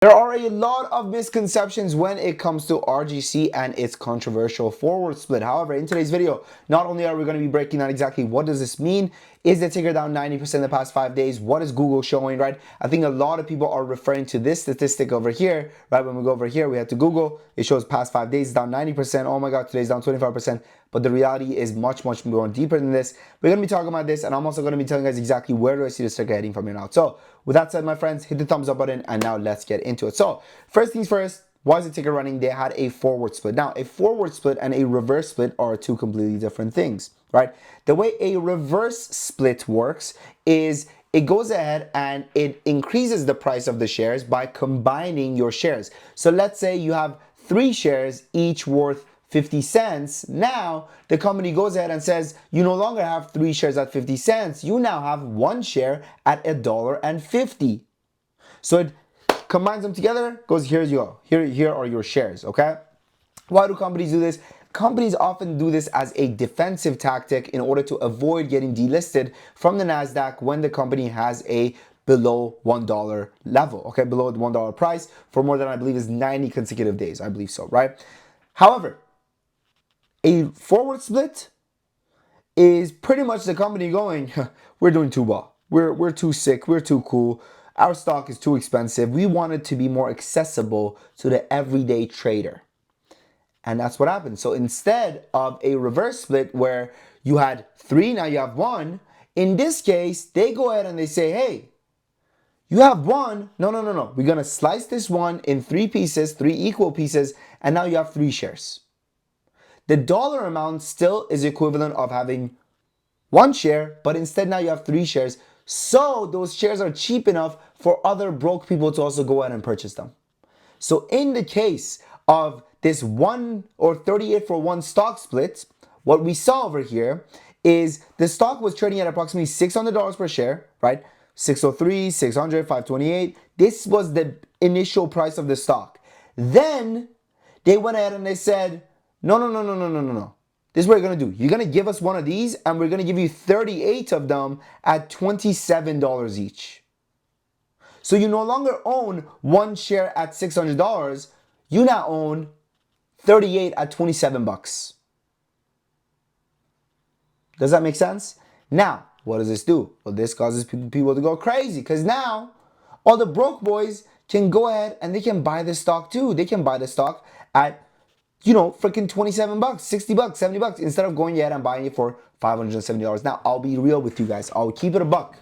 There are a lot of misconceptions when it comes to RGC and its controversial forward split. However, in today's video, not only are we going to be breaking down exactly what does this mean, is the ticker down 90% in the past 5 days, what is Google showing, right? I think a lot of people are referring to this statistic over here, right? When we go over here, we head to Google, it shows past 5 days down 90%. Oh my God, today's down 25%. But the reality is much more deeper than this. We're going to be talking about this, and I'm also going to be telling you guys exactly where do I see the ticker heading from here now. So with that said, my friends, hit the thumbs up button, and now let's get into it. So first things first, why is the ticker running? They had a forward split. Now, a forward split and a reverse split are two completely different things, right? The way a reverse split works is it goes ahead and it increases the price of the shares by combining your shares. So let's say you have 3 shares, each worth 50 cents. Now, the company goes ahead and says, you no longer have 3 shares at 50 cents. You now have 1 share at $1.50. So it combines them together, goes, here you go. Here are your shares, okay? Why do companies do this? Companies often do this as a defensive tactic in order to avoid getting delisted from the NASDAQ when the company has a below $1 level, okay, below the $1 price for more than, I believe, is 90 consecutive days. I believe so, right? However, a forward split is pretty much the company going, we're doing too well. We're too sick. We're too cool. Our stock is too expensive. We want it to be more accessible to the everyday trader. And that's what happened. So instead of a reverse split where you had 3, now you have 1, in this case, they go ahead and they say, hey, you have 1. No. We're going to slice this 1 in 3 pieces, 3 equal pieces, and now you have 3 shares. The dollar amount still is equivalent of having 1 share, but instead now you have 3 shares. So those shares are cheap enough for other broke people to also go ahead and purchase them. So in the case of this 1 or 38 for 1 stock split, what we saw over here is the stock was trading at approximately $600 per share, right? 603, 600, 528. This was the initial price of the stock. Then they went ahead and they said, no. This is what you're going to do. You're going to give us one of these, and we're going to give you 38 of them at $27 each. So you no longer own 1 share at $600. You now own 38 at 27 bucks. Does that make sense? Now, what does this do? Well, this causes people to go crazy because now all the broke boys can go ahead and they can buy this stock too. They can buy the stock at, freaking 27 bucks, 60 bucks, 70 bucks instead of going ahead and buying it for $570. Now, I'll be real with you guys. I'll keep it a buck.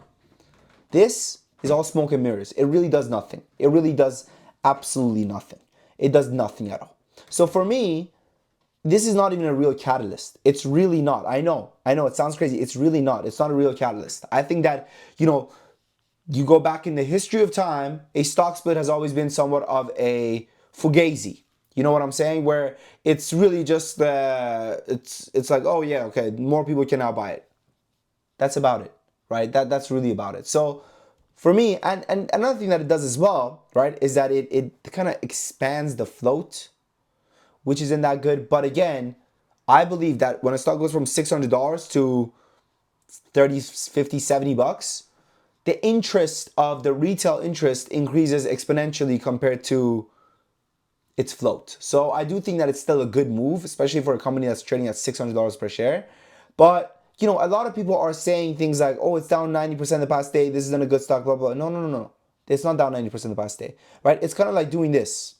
This is all smoke and mirrors. It really does nothing. It really does absolutely nothing. It does nothing at all. So for me, this is not even a real catalyst. It's really not. I know, it sounds crazy. It's really not. It's not a real catalyst. I think that, you go back in the history of time, a stock split has always been somewhat of a fugazi. You know what I'm saying? Where it's really just, it's like, oh yeah, okay, more people can now buy it. That's about it, right? That's really about it. So for me, and another thing that it does as well, right, is that it kind of expands the float, which isn't that good. But again, I believe that when a stock goes from $600 to 30, 50, 70 bucks, the interest of the retail interest increases exponentially compared to its float. So I do think that it's still a good move, especially for a company that's trading at $600 per share. But, a lot of people are saying things like, oh, it's down 90% the past day. This isn't a good stock, blah, blah. No. It's not down 90% the past day, right? It's kind of like doing this.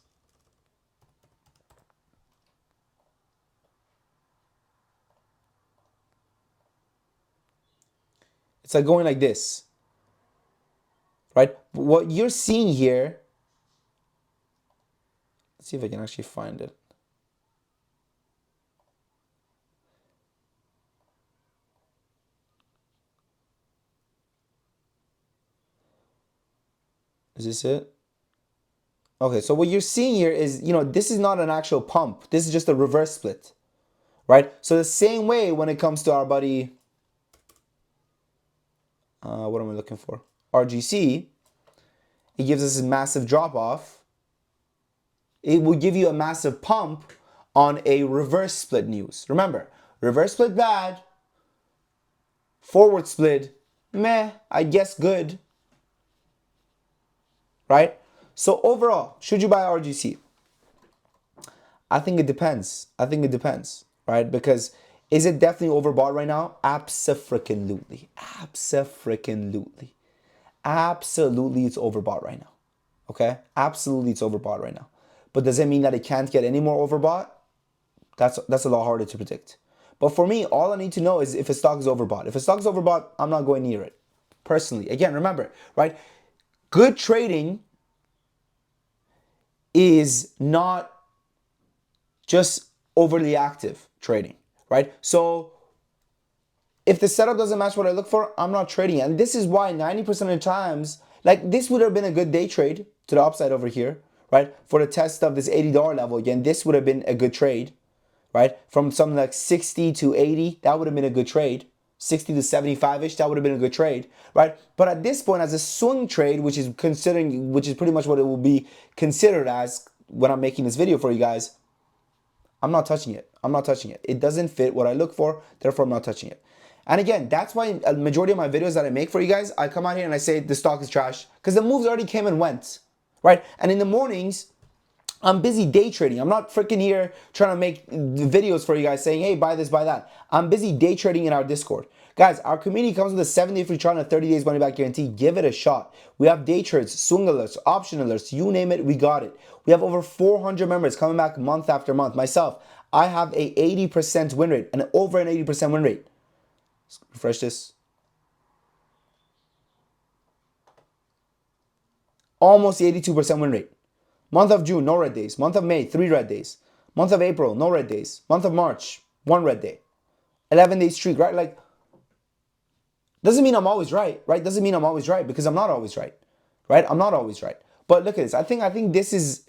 It's like going like this, right? What you're seeing here, let's see if I can actually find it. Is this it? Okay, so what you're seeing here is, this is not an actual pump. This is just a reverse split, right? So the same way when it comes to our buddy, what am I looking for? RGC, it gives us a massive drop off. It will give you a massive pump on a reverse split news. Remember, reverse split bad, forward split, meh, I guess good, right? So overall, should you buy RGC? I think it depends. I think it depends, right? Because is it definitely overbought right now? Abso-freaking-lutely. Abso-freaking-lutely. Absolutely, it's overbought right now. Okay? Absolutely, it's overbought right now. But does it mean that it can't get any more overbought? That's a lot harder to predict. But for me, all I need to know is if a stock is overbought. If a stock is overbought, I'm not going near it. Personally. Again, remember, right? Good trading is not just overly active trading, right? So if the setup doesn't match what I look for, I'm not trading. And this is why 90% of the times, like this would have been a good day trade to the upside over here, right? For the test of this $80 level again, this would have been a good trade, right? From something like 60 to 80, that would have been a good trade. 60 to 75-ish, that would have been a good trade, right? But at this point, as a swing trade, which is pretty much what it will be considered as when I'm making this video for you guys, I'm not touching it. I'm not touching it. It doesn't fit what I look for, therefore I'm not touching it. And again, that's why a majority of my videos that I make for you guys, I come out here and I say the stock is trash because the moves already came and went, right? And in the mornings, I'm busy day trading. I'm not freaking here trying to make videos for you guys saying, hey, buy this, buy that. I'm busy day trading in our Discord. Guys, our community comes with a 7-day free trial and a 30 days money back guarantee. Give it a shot. We have day trades, swing alerts, option alerts, you name it, we got it. We have over 400 members coming back month after month. Myself, I have a 80% win rate and over an 80% win rate. Let's refresh this. Almost 82% win rate. Month of June, no red days. Month of May, 3 red days. Month of April, no red days. Month of March, 1 red day. 11-day streak, right? Like, doesn't mean I'm always right, right? Doesn't mean I'm always right because I'm not always right, right? I'm not always right. But look at this. I think this is,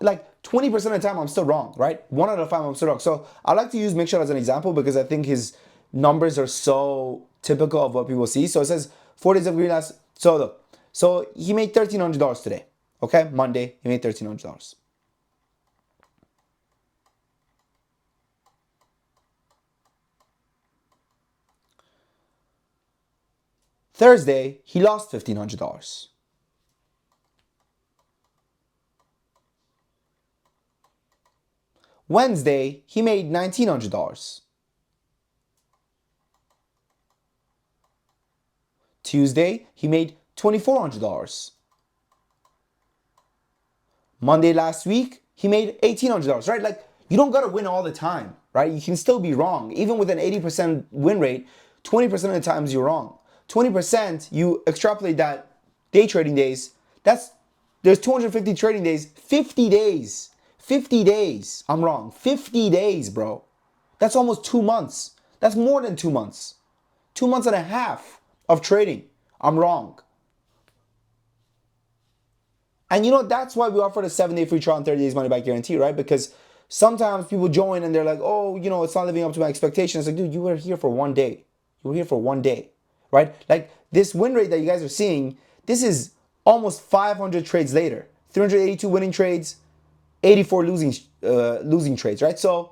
like 20% of the time I'm still wrong, right? 1 out of 5 I'm still wrong. So I like to use Make Sure as an example because I think his numbers are so typical of what people see. So it says 4 days of green last. So look, so he made $1,300 today. Okay, Monday, he made $1,300. Thursday, he lost $1,500. Wednesday, he made $1,900. Tuesday, he made $2,400. Monday last week, he made $1,800, right? Like, you don't gotta win all the time, right? You can still be wrong. Even with an 80% win rate, 20% of the times you're wrong. 20%, you extrapolate that day trading days, there's 250 trading days, 50 days. 50 days. I'm wrong. 50 days, bro. That's almost 2 months. That's more than 2 months. 2 months and a half of trading. I'm wrong. And you know, that's why we offer the 7-day free trial and 30 days money back guarantee, right? Because sometimes people join and they're like, oh, you know, it's not living up to my expectations. Like, dude, you were here for 1 day. You were here for 1 day, right? Like this win rate that you guys are seeing, this is almost 500 trades later. 382 winning trades, 84 losing trades, right? So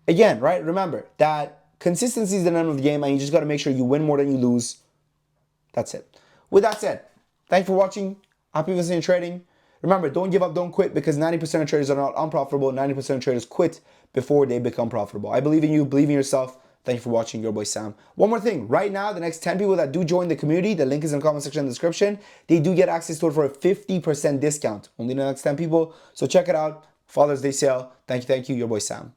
again, right? Remember that consistency is the name of the game, and you just got to make sure you win more than you lose. That's it. With that said, thanks for watching. Happy investing in trading. Remember, don't give up, don't quit, because 90% of traders are not unprofitable. 90% of traders quit before they become profitable. I believe in you. Believe in yourself. Thank you for watching. Your boy Sam. One more thing. Right now, the next 10 people that do join the community, the link is in the comment section in the description. They do get access to it for a 50% discount. Only the next 10 people. So check it out. Father's Day sale. Thank you. Your boy Sam.